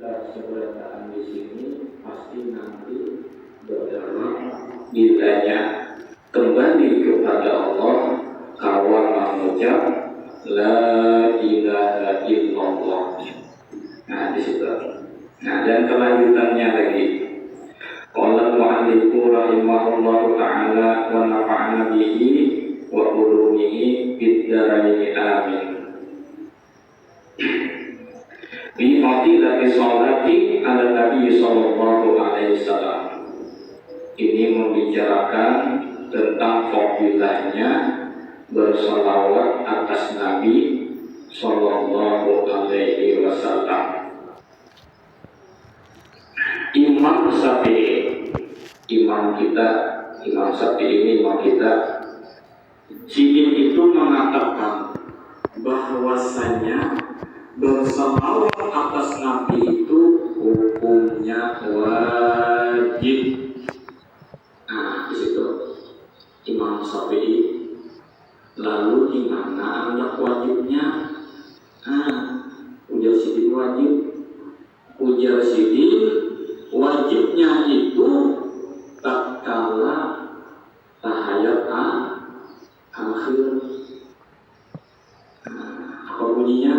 Sebelataan di sini pasti nanti berdarah bilanya kembali kepada Allah kawan mengucap la ilaha illallah. Nah di situ. Nah dan kelanjutannya lagi. Qala al-mu'allifu rahimahullahu ta'ala wa nafa'ana bihi wa ulumihi fid dharain amin. Bi fadilati sholati ala Nabi sallallahu alaihi wasallam. Ini membicarakan tentang fadilahnya bersalawat atas Nabi sallallahu alaihi wasallam. Imam Syafi'i, imam Syafi'i ini imam kita, itu mengatakan bahwasanya bersalawat atas Nabi itu hukumnya wajib. Nah, di situ Imam Syafi'i. Lalu di mana anak wajibnya? Ujar sidin wajib. Ujar sidin wajibnya itu tatkala tahayat akhir. Apa bunyinya?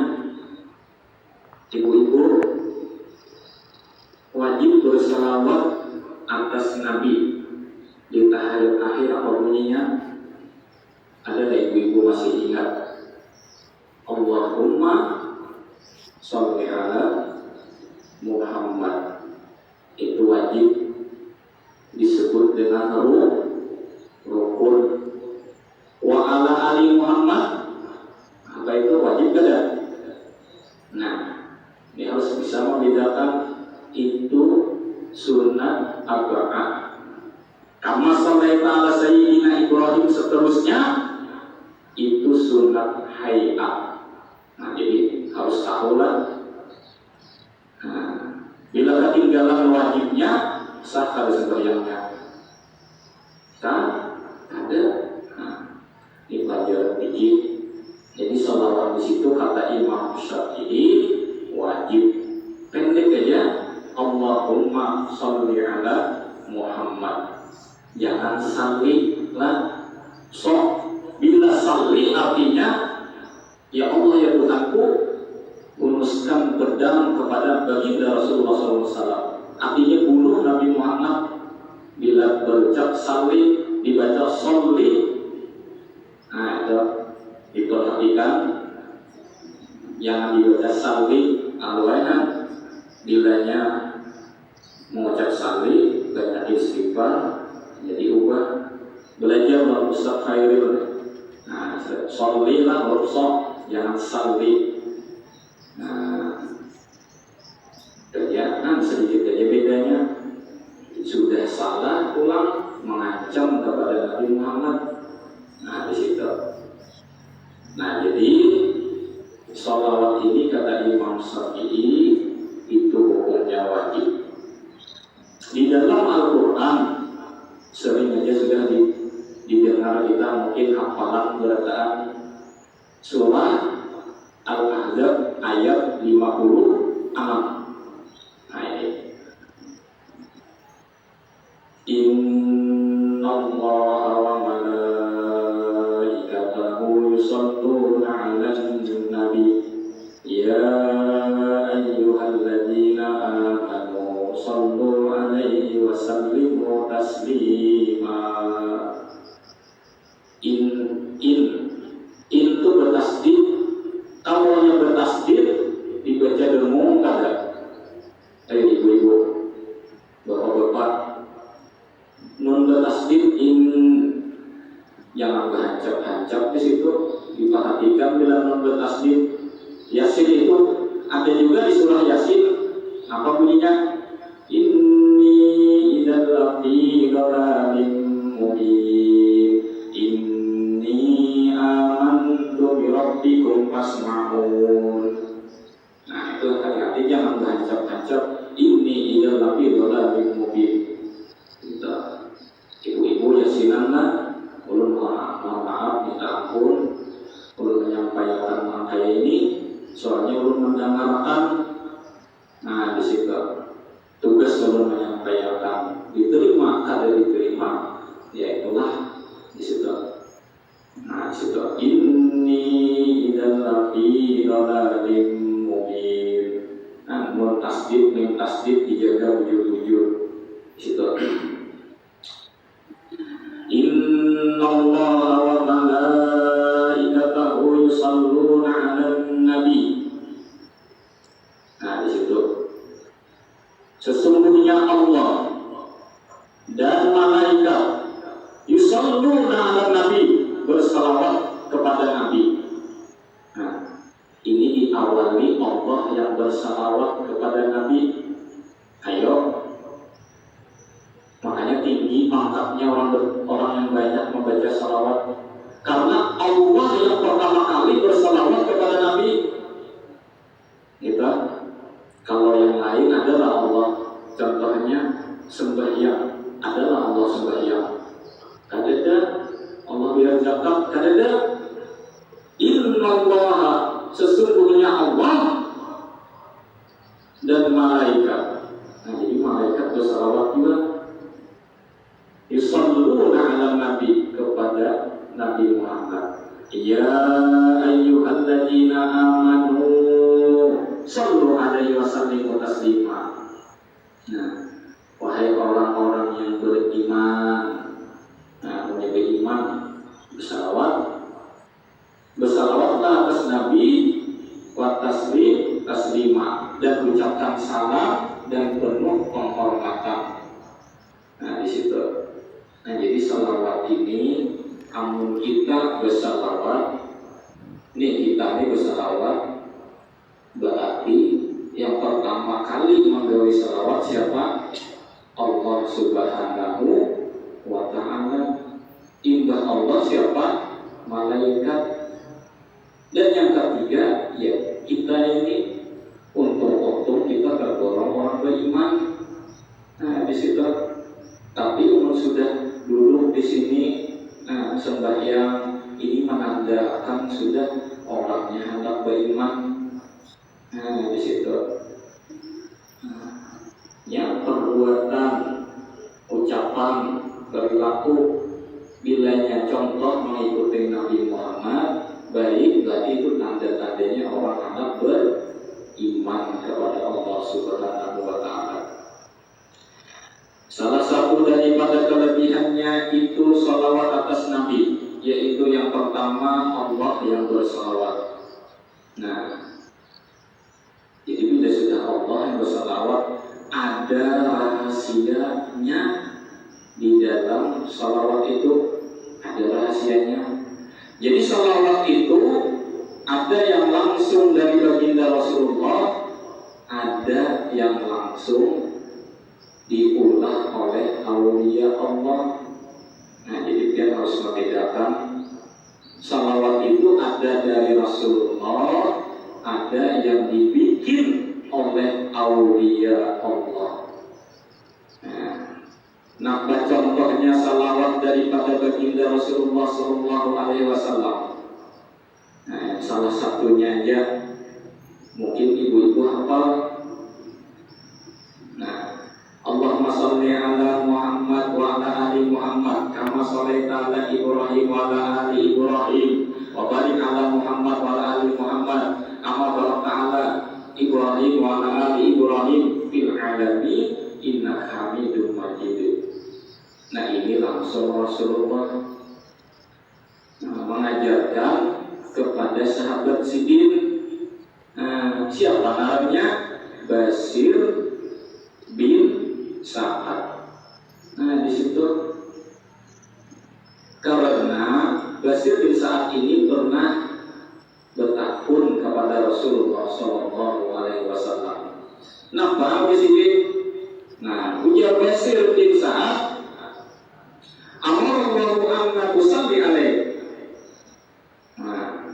Ibu-ibu wajib bersalawat atas Nabi di tahayat akhir. Apa bunyinya? Ada ibu-ibu masih ingat? Allahumma sholli ala Muhammad. Itu wajib disebut dengan rukun. Wa ala ali Muhammad, apa itu wajib kada? Nah, ini harus bisa membedakan itu sunat arba'ah. Kama shallaita ala sayyidina Ibrahim, seterusnya itu sunat hayat. Nah, jadi harus tahulah. Bila ketinggalan wajibnya, sah kada sembahyangnya? Kan ada. Ini pelajaran fikih. Jadi sholawat di situ kata Imam Syafi'i wajib. Pendek aja, Allahumma sholli ala Muhammad. Jangan salli lah. Bila salli artinya ya Allah ya Tuhanku, unuskan pedang kepada baginda Rasulullah SAW. Artinya bunuh Nabi Muhammad. Bila berucap salli dibaca sholli. Nah itu diperhatikan, yang dibaca salli alwainan. Bilanya mengucap salli banyak istighfar, jadi ubah. Belajar merusak khairil. Nah, sholli lah merusak, jangan salli. Nah, kerjaan sedikit aja bedanya. Sudah salah pulang mengancam kepada Nabi Muhammad. Nah, di situ. Nah, jadi sholawat ini kata Imam Syafi'i itu hukumnya wajib. Di dalam Al-Quran sering aja sudah didengar kita mungkin hafalan bacaan surah Al-Ahzab ayat 56. Nah ini, Inna Allah wa malaikatahu yusholluna 'alan nabi ya ayyuhalladzina amanu shollu 'alaihi wa sallimu taslima. In itu bertasdid. Kalau yang bertasdid dibaca dengung kada? Ibu-ibu, bapak-bapak, nun bertasdid in, jangan berhancap-hancap di situ. Diperhatikan bila nun bertasdid. Yasin itu ada juga di surah Yasin. Apa bunyinya? Inni idzal lafi dhalalin mubin. Inni amantu bi rabbikum fasma'un. Nah itu hati-hati jangan berhancap-hancap. Inni idzal lafi dhalalin mubin. Ibu-ibu yasinan lah. Ulun mohon maaf, minta ampun. Ulun menyampaikan kayak ini soalnya ulun mendengarkan. Nah di situ tugas ulun menyampaikan diterima kada diterima, ya itulah di situ. Nah, di situ inni idzal lafi dhalalim mubin. Nah, mun tasdid dijaga bujur-bujur di situ. Innallaha wa malaikatahu yusholluna 'alan nabi. Nah, di situ sesungguhnya Allah dan malaikat yusholluna 'alan nabi, bersalawat kepada nabi. Nah, ini diawali Allah yang bersalawat kepada nabi. Ayo, makanya tinggi pangkatnya orang yang banyak membaca salawat, karena Allah yang pertama kali bersalawat kepada nabi. Gitu. Kalau yang lain adalah Allah, contohnya sembahyang adalah Allah sembahyang. Kadada Allah biar zakat, kadada innallaha, sesungguhnya Allah dan malaikat. Nah, jadi malaikat bersalawat juga. Yusholluna 'alan nabi, kepada Nabi Muhammad. Ya ayyuhalladzina amanu shallu 'alaihi wa sallimu taslima. Nah, wahai orang-orang yang beriman, nah, beriman, bersalawatlah atas Nabi, wa taslima, dan ucapkan salam dan penuh penghormatan. Nah, di situ. Nah, jadi salawat ini, amun kita bersalawat, kita bersalawat, berarti yang pertama kali menggawe salawat siapa? Allah Subhanahu wa ta'ala. Imbah Allah siapa? Malaikat. Dan yang ketiga, ya kita ini untung kita tergolong orang beriman. Nah, di situ. Tapi umur sudah duduk di sini, nah, sembahyang ini menandakan sudah orangnya hendak beriman. Nah, di situ. Yang perbuatan, ucapan, perilaku, bilanya contoh mengikuti Nabi Muhammad, baik, berarti itu tanda-tandanya orang hendak beriman kepada Allah Subhanahu wa ta'ala. Salah satu daripada kelebihannya itu salawat atas Nabi, yaitu yang pertama Allah yang bersalawat. Nah, jadi bila sudah Allah yang bersalawat, ada rahasianya di dalam salawat itu, ada rahasianya. Jadi salawat itu ada yang langsung dari baginda Rasulullah, ada yang langsung diulah oleh aulia Allah. Nah, jadi kita harus membedakan. Salawat itu ada dari Rasulullah, ada yang dibikin oleh aulia Allah. Nah, contohnya salawat daripada baginda Rasulullah Sallallahu Alaihi Wasallam. Nah, salah satunya aja mungkin ibu-ibu hafal. Allahumma sholli ala Muhammad wa ala ali Muhammad kama shallaita ala Ibrahim wa ala ali Ibrahim wa barik ala Muhammad wa ala ali Muhammad kama barakta ala Ibrahim wa ala ali Ibrahim fil alamin innaka Hamidum Majid. Nah, ini langsung Rasulullah mengajarkan kepada sahabat Sidin. Siapa namanya? Basir bin Sa'ad. Nah, di situ karena Basir bin Sa'ad ini pernah bertakun kepada Rasulullah Sallallahu Alaihi Wasallam. Nah, paham di sini. Nah, ujar Basir bin Sa'ad, Amarallahu anna tusalli alaih. Nah,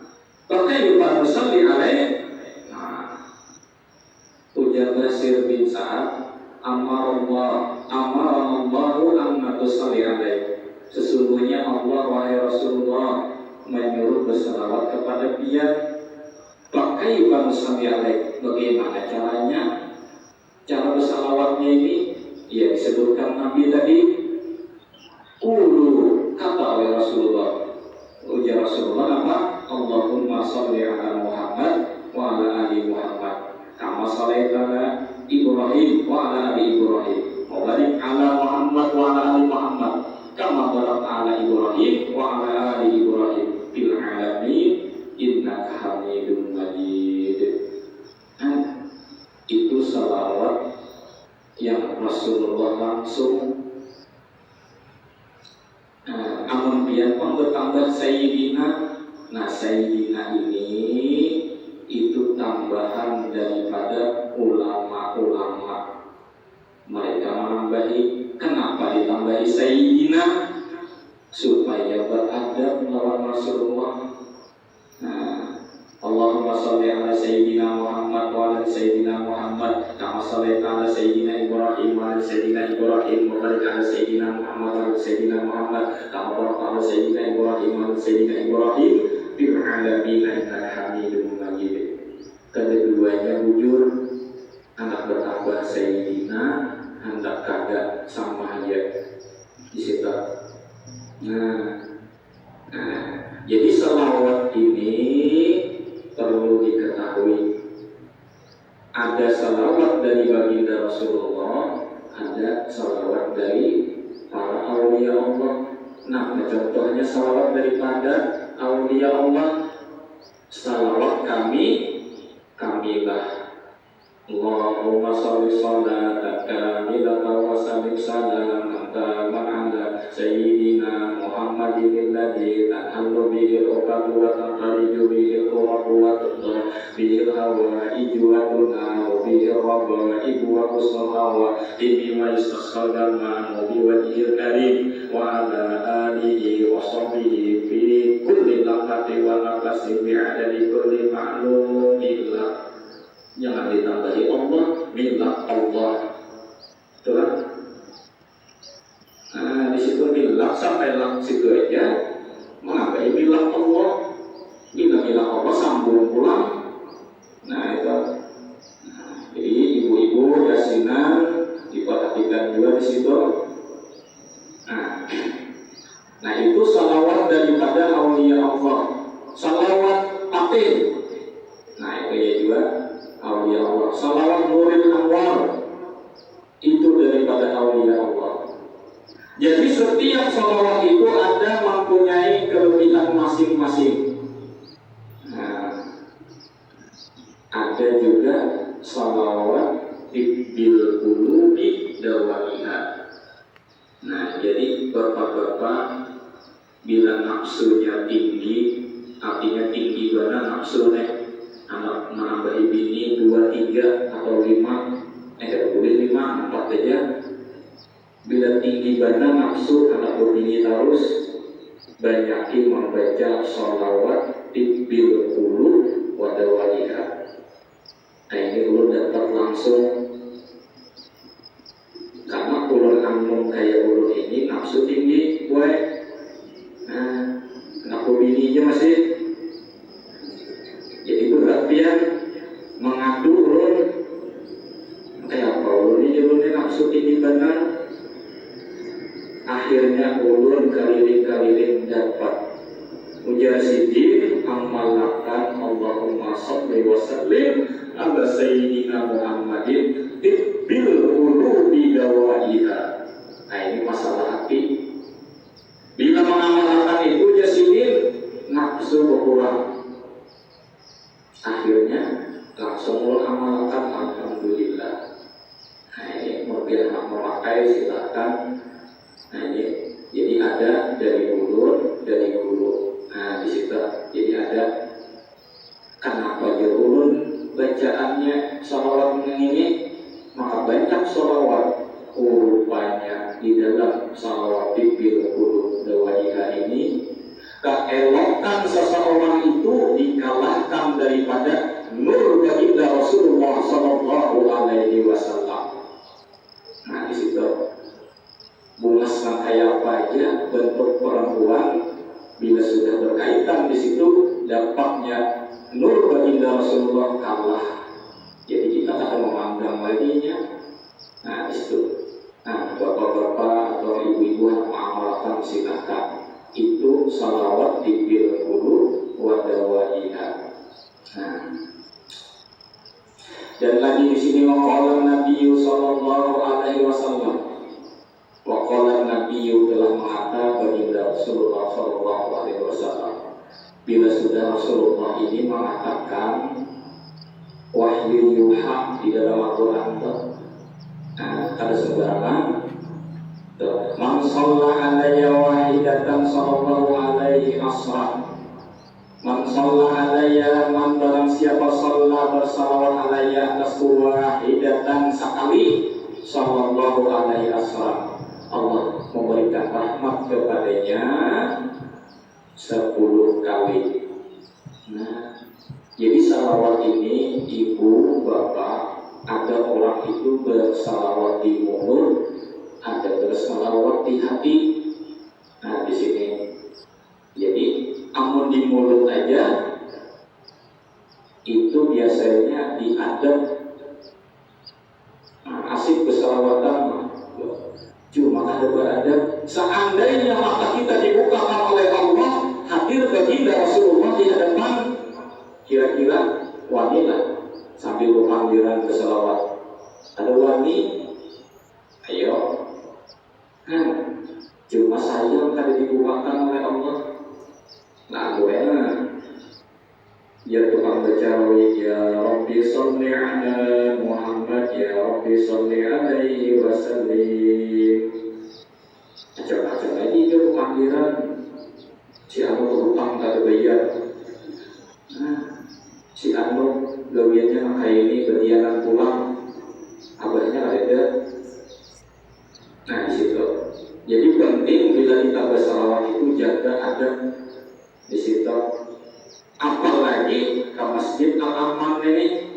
pakai lupa tusalli alaih. Nah, ujar Basir bin Sa'ad, Amarallahu anna tusalli alaih. Sesungguhnya Allah, wahai Rasulullah, menyuruh bersalawat kepada dia. Pakai lupa tusalli alaih. Bagaimana caranya? salawatnya ini, ya disebutkan Nabi tadi, kata oleh Rasulullah, ujar Rasulullah apa? Allahumma sholli ala Muhammad wa ala ali Muhammad kama shallaita ala Ibrahim wa ala ali Ibrahim wa barik ala Muhammad wa ala ali Muhammad kama barakta ala Ibrahim wa ala ali Ibrahim fil alamin innaka Hamidum Majid. Itu salawat yang Rasulullah langsung amun biar bertambah Sayyidina. Nah Sayyidina ini itu tambahan daripada ulama-ulama. Mereka menambahi, kenapa ditambahi Sayyidina? Supaya beradab melawan Rasulullah. Allahumma sholli ala Sayyidina Muhammad wa ala Sayyidina Muhammad kama shallaita ala Sayyidina Ibrahim wa ala Sayyidina Ibrahim wa barik ala Sayyidina Muhammad wa ala Sayyidina Muhammad kama barakta ala Sayyidina Ibrahim wa ala Sayyidina Ibrahim fil alamin innaka Hamidum Majid. Keduanya bujur, anak bertambah Sayyidina, hendak kagak sama aja di situ. Jadi salawat ini perlu diketahui, ada salawat dari baginda Rasulullah, ada salawat dari para aulia Allah. Nah, contohnya salawat daripada aulia Allah, salawat kamilah. Allahumma sholli sholatan kamilatan wa sallim salaman taman ala Sayyidina Muhammadin alladzi tanhallu bihil uqadu wa tanfariju bihil qurratu wa tudda bihil hawaiju wa tunahu bihil rabaibu wa husnul hawa bima yustasqal ma'u biwajhil karim wa ala alihi wa sahbihi fi kulli laqati wa nafsin bi'adadi kulli ma'lumin lah. Jangan ditambahi Allah, milah Allah. Betul kan? Di situ milah sampai lang situ aja. Mengambil milah Allah, milah Allah sambung pulang. Nah itu. Jadi ibu-ibu yasinan diperhatikan juga di situ. Nah itu salawat daripada aulia Allah. Salawat patin. Nah itu ya juga. Aulia Allah. Salawat Nuril Anwar itu daripada aulia Allah. Jadi setiap salawat itu ada mempunyai kelebihan masing-masing. Ada juga salawat bil qulubi dawaiha. Nah, jadi bapak-bapak bila nafsunya tinggi, artinya tinggi mana nafsunya? Anak menambahi bini 2, 3 atau 5, boleh 5, 4 aja. Bila tinggi bana nafsu anak berbini terus, banyakin membaca sholawat bil qulub wa dawaiha. Nah ini ulun dapat langsung, karena ulun amun kayak ulun ini nafsu tinggi, anak berbini aja masih. Jadi perhatian mengadu ulun kayak apa ulun ini nafsu tinggi benar. Akhirnya ulun kaliling dapat ujar sidin amalakan Allahumma sholli wa sallim ala Sayyidina Muhammadin bil qulubi dawaiha. Nah ini masalah hati. Bila mengamalkan itu jasidin nafsu berkurang. Akhirnya langsung amalkan alhamdulillah. Nah ini mungkin memakai silakan. Nah ini jadi ada dari guru. Nah di situ jadi ada kenapa ulun bacaannya salawat ini, maka banyak salawat rupanya di dalam salawat bil qulub dawaiha ini. Keelokan seseorang itu dikalahkan daripada nur baginda Rasulullah Sallallahu Alaihi Wasallam. Nah di situ bungas kayak apa aja bentuk perempuan bila sudah berkaitan di situ dapatnya nur baginda Rasulullah kalah. Jadi kita akan memandang laginya. Nah di salawatan silakan. Itu salawat dibil hulu wa dawaiha. Nah, dan lagi di sini waqala Nabi sallallahu alaihi wasallam. Waqala Nabi telah mengatakan baginda Rasulullah sallallahu alaihi wasallam. Bila sudah Rasulullah ini mengatakan wahyu yuha di dalam Al-Quran itu, ada sembarangan. Man shalla alayya wahidatan sallallahu alaihi asra. Man shalla alayya, man barang siapa shalla bersalawat alayya atasku wahidatan sekali, sallallahu alaihi asra, Allah memberikan rahmat kepadanya 10 kali. Nah, jadi salawat ini ibu, bapak, ada orang itu bersalawat di mulut, ada bersalawat di hati. Nah, di sini jadi amun di mulut aja itu biasanya diadab. Asik bersalawatan, cuma ada beradab. Seandainya mata kita dibukakan oleh Allah, hadir baginda Rasulullah di hadapan, kira-kira wanita sambil panggilan bersalawat. Ada wani, ayo. Cuma sayang tadi dibukakan oleh Allah. Nah, gue ya tukang baca ya Rabbi sholli ala Muhammad, ya Rabbi sholli alaihi wasallim. Macam-macam lagi itu panggilan. Si anu berutang tak bayar. Si anu gawiannya kayak ini berdianan pulang, abahnya ada. Nah, di situ. Jadi penting bila kita bersalawat itu jaga adab di situ. Apalagi ke Masjid Al-Aman ini,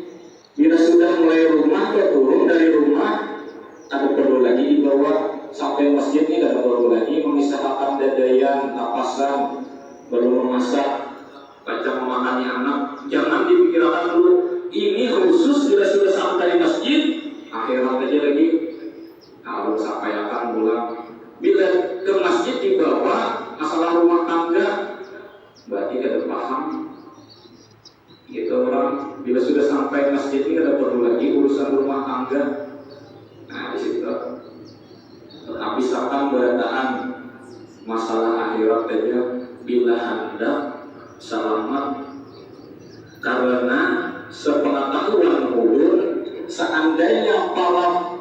bila sudah mulai rumah ke turun dari rumah, ada perlu lagi dibawa sampai masjid ini, ada perlu lagi mengisahkan dadayan, napasan, belum memasak, baca memahami anak. Jangan dipikirkan dulu, ini khusus bila sudah sampai di masjid, akhirat aja lagi. Kalau sampai akan pulang, bila ke masjid dibawa masalah rumah tangga, berarti kita paham. Gitu orang, bila sudah sampai masjid ini ada perlu lagi urusan rumah tangga. Nah, di situ habis akan berataan masalah akhirat aja, bila hendak selamat. Karena sepengetahuan ulun, seandainya para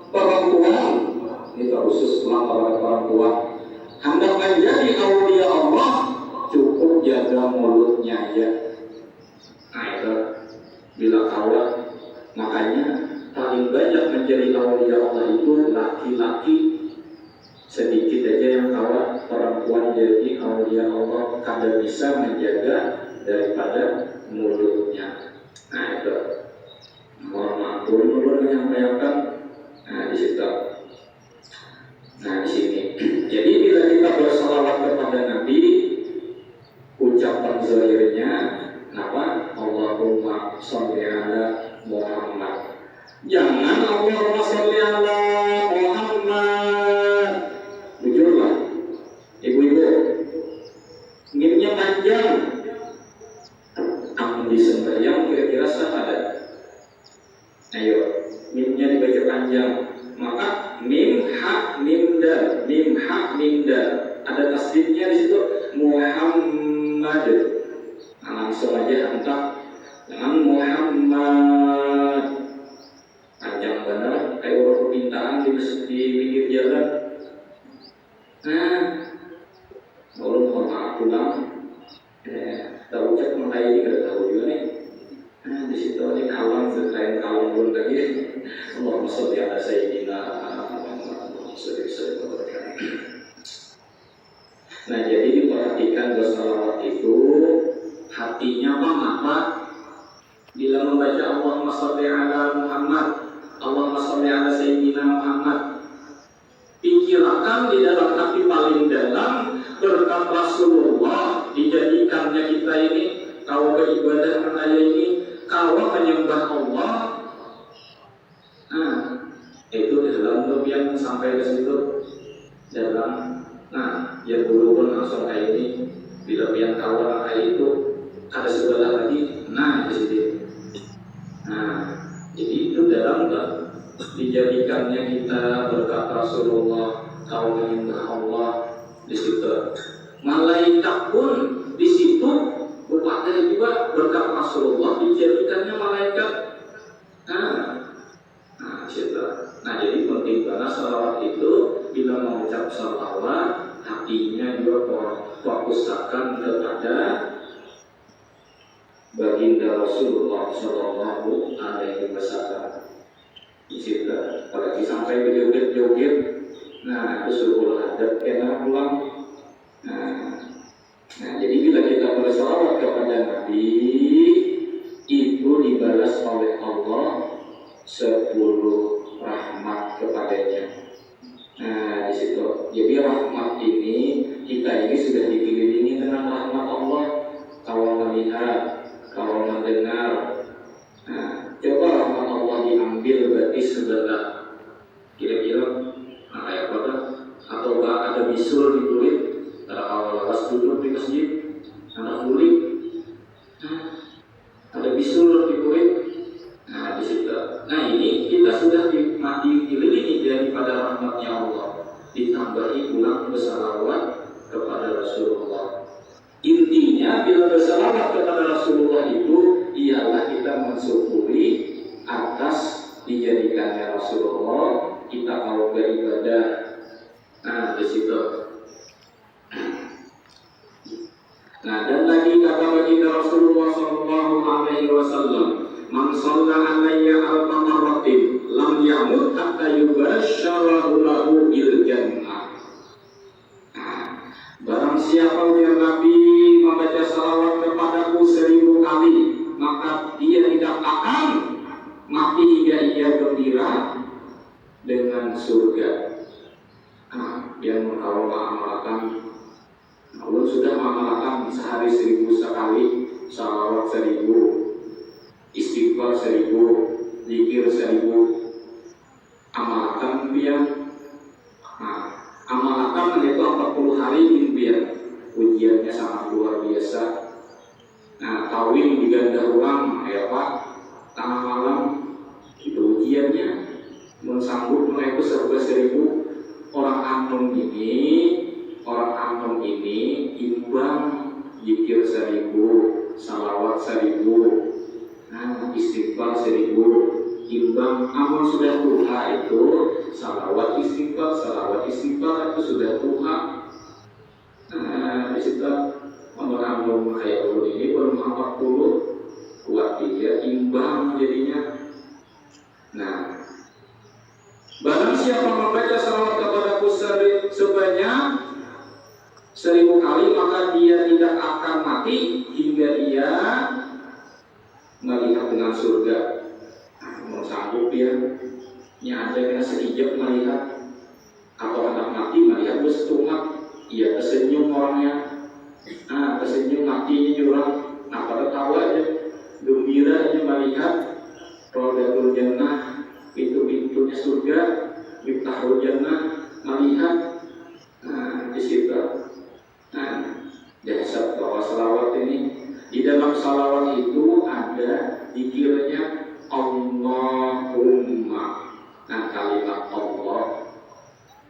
perempuan, ini khusus para perempuan, hendak menjadi aulia Allah, cukup jaga mulutnya aja. Nah, itu bila kawat, makanya paling banyak menjadi aulia Allah itu laki-laki. Sedikit aja yang kawat perempuan jadi aulia Allah, kada bisa menjaga daripada mulutnya. Nah, itu mohon maaf ulun menyampaikan. Nah, di situ. Nah, di sini. Jadi bila kita bersalawat kepada Nabi, ucapan zahirnya apa? Allahumma sholli ala Muhammad. Jangan Allahumma sholli ala Muhammad. Jujurlah, ibu-ibu, ngirnya panjang. Amun di sembahyang kira-kira sah ada. Ayo, mimnya dibaca panjang. Maka mim ha mim dal, mim ha mim dal. Ada tasdidnya di situ, Muhammad. Nah, langsung aja hantar dengan Muhammad. Panjang benar, kayak orang permintaan di pinggir jalan. Nah, belum mau maaf pulang. Tahu cek mengenai juga tahu juga nih. Nah, di situ ini kawan selain kawan pun lagi. Allahumma sholli ala sayyidina Muhammad. Nah, jadi diperhatikan bersalawat itu hatinya apa? Bila membaca Allahumma sholli ala Muhammad, Allahumma sholli ala sayyidina Muhammad, pikirkan di dalam hati paling dalam berkat Rasulullah dijadikannya kita ini kau beribadah menaya ini, kau menyembah Allah. Nah, itu di dalam yang sampai ke situ dalam Nah, yang dulu pun langsung kayak ini, bila yang kawan kayak itu ada sebelah lagi, nah di sini. Nah, jadi itu dalam dijadikannya kita berkat Rasulullah, kaum menyembah Allah di situ. Malaikat pun di situ berpakai juga berkat Rasulullah dijadikannya malaikat. Nah, situ. Nah, jadi penting banget salawat itu. Bila mengucap salawat, hatinya juga fokuskan kepada baginda Rasulullah Shallallahu Alaihi Wasallam. Di situ, apalagi sampai berjoget-joget, nah itu suruh adab kena pulang. Nah, jadi bila kita bersalawat kepada Nabi, itu dibalas oleh Allah 10 rahmat kepadanya. Nah, di situ. Jadi rahmat ini, kita ini sudah dikelilingi dengan rahmat Allah. Kalau melihat, kalau mendengar, nah, coba rahmat Allah diambil berarti sebelah. Kira-kira, nah kayak apa? Atau ada bisul di kulit, kalau lepas duduk di masjid, ada kulit, ada bisul di kulit. Nah, di situ. Nah, ini kita sudah dikelilingi daripada rahmatnya Allah. Ditambahi pulang bersalawat kepada Rasulullah. Intinya bila bersalawat kepada Rasulullah itu ialah kita mensyukuri atas dijadikannya Rasulullah kita kalau beribadah. Nah, di situ. Nah, dan lagi kata baginda Rasulullah Sallallahu Alaihi Wasallam, man shalla alayya alfa marratin lam yamut hatta yubashsharu lahu bil jannah. Barang siapa yang Nabi membaca salawat kepadaku 1000 kali, maka dia tidak akan mati hingga ia gembira dengan surga. Dia kalau mengamalkan, Allah sudah mengamalkan sehari 1000 sekali, salawat 1000, istighfar 1000, zikir 1000, amalkan biar. Amalkan yaitu 40 hari impian, ujiannya sangat luar biasa. Nah, kawin diganda ulang, ya Pak, tengah malam itu ujiannya, mensambut mereka serba 1000. Orang anom ini imbang zikir 1000, salawat 1000, istighfar 1000, imbang amal sudah Tuhan itu salawat istighfar itu sudah Tuhan. Di situ orang kayak dulu ini belum 40 kuat dia imbang jadinya. Nah, barang siapa membaca salawat kepadaku sebanyak 1000 kali, maka dia tidak akan mati hingga dia melihat dengan surga. Mau sanggup dia nya aja kena sekejap melihat, atau anak mati melihat bersetumat, ia tersenyum orangnya, tersenyum matinya jurang, pada tahu aja gembira aja melihat Rodatul Jannah, pintu-pintunya surga, Miftahul Jannah, melihat. Di situ. Dasar bahwa salawat ini, di dalam salawat itu ada dikiranya Allahumma. Kalimat Allah,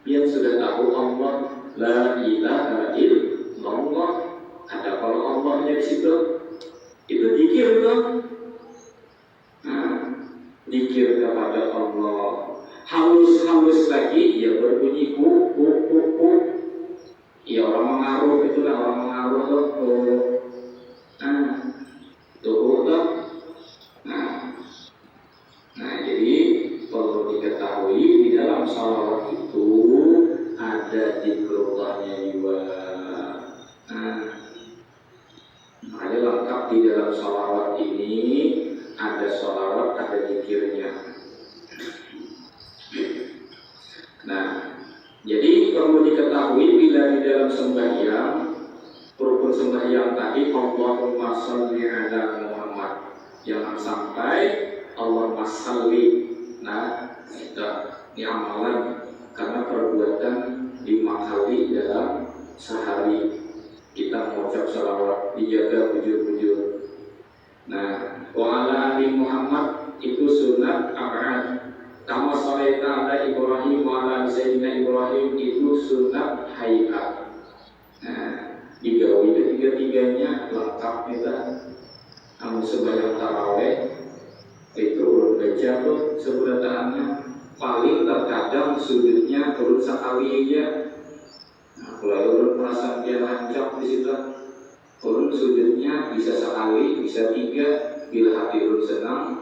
yang sudah tahu Allah la ilaha illallah, ada kalau Allahnya di situ, itu dikir tuh. Dikir kepada Allah. Halus-halus lagi, ya berbunyi ku. Ya orang mengaruh, itulah orang mengaruh tuh. Tuh. Jadi perlu diketahui di dalam salawat itu ada zikrullahnya juga. Ada lengkap di dalam salawat ini, ada salawat, ada zikirnya. Nah, jadi perlu diketahui bila di dalam sembahyang, rukun sembahyang tadi Allahumma sholli ala Muhammad, jangan sampai Allahumma sholli. Nah, ini amalan karena perbuatan 5 kali dalam sehari. Kita mengucap salawat, dijaga bujur-bujur. Nah, wa ala ali Muhammad itu sunat af'al. Kama shalaita ala Ibrahim wa ala sayyidina Ibrahim itu sunat hayat. Nah, digawi ketiga-tiganya lengkap kita. Kamu sebanyak taraweh itu urut baca tuh sebenarnya paling terkadang sujudnya urut sekali aja. Nah, kalau urut merasa dia lancar di situ, urut sujudnya bisa sekali, bisa 3. Bila hati urut senang,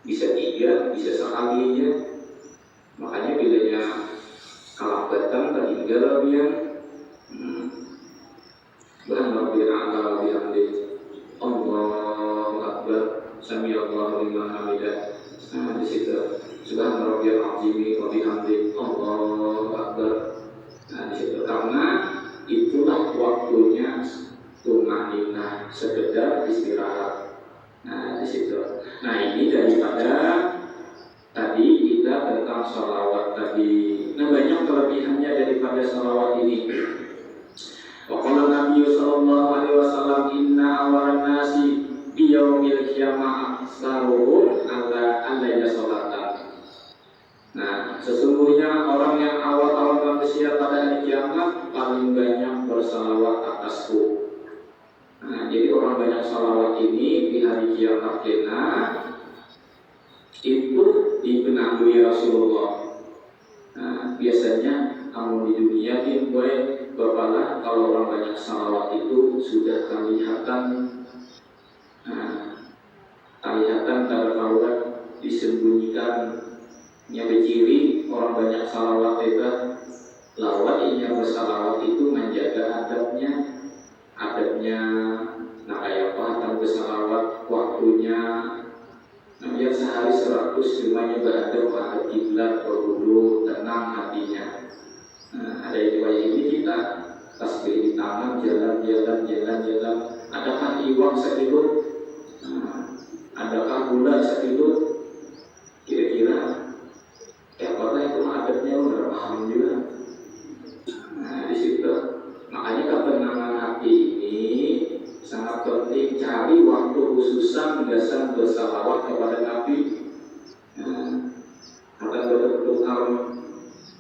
bisa 3, bisa sekali aja. Makanya bilanya kalah datang tertinggal dia. Bahan Rabbil A'la bihamdih Allahu Akbar Sami Allahu liman hamidah. Nah, di situ Subhan Rabbil Azim wa bihamdih Allahu Akbar. Nah, di situ karena itulah waktunya tumaninah, sekedar istirahat. Nah, di situ. Nah, ini daripada tadi kita tentang sholawat tadi. Nah, banyak kelebihannya daripada sholawat ini. Waqala Nabi sallallahu alaihi wasallam inna awalan nasi bi yaumil qiyamah saruhum ala alayya sholatan. Nah, sesungguhnya orang yang awal-awal manusia pada hari kiamat paling banyak bersalawat atasku. Nah, jadi orang banyak salawat ini di hari kiamat kena itu dipenangui Rasulullah. Nah, biasanya kamu di dunia ini bapalah kalau orang banyak salawat itu sudah kelihatan, kelihatan tanda kaulat disembunyikan nya beciri orang banyak salawat itu lawat yang bersalawat itu menjaga adabnya nah kayak apa tentang bersalawat waktunya. Nah, biar sehari 100 semuanya beradab pada kiblat, berwudu, tenang hatinya. Nah, ada riwayat ini kita tasbih di tangan, jalan. Adakah iwak sekilo? Adakah gula sekilo? Kira-kira apakah itu adabnya udah paham juga? Nah, di situ makanya ketenangan hati ini sangat penting. Cari waktu khususan biasa bersalawat kepada Nabi. Akan bertukar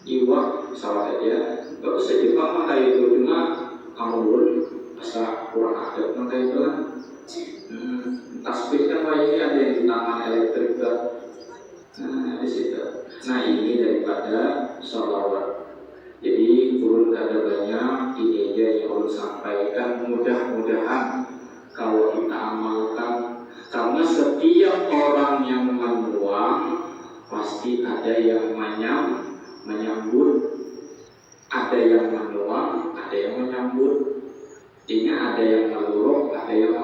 iwak salah aja. Bagus saja Pak maka itu cuma kamu belum rasa kurang adab maka itu kan. Tasbih kan wajib ada yang di tangan elektrik kan. Nah, di situ. Nah, ini daripada sholawat. Jadi turun ada banyak ini aja yang Allah sampaikan. Mudah-mudahan kalau kita amalkan, karena setiap orang yang menuang pasti ada yang menyambut, ada yang menuang, ada yang menyambut. Ini ada yang meluruk, ada yang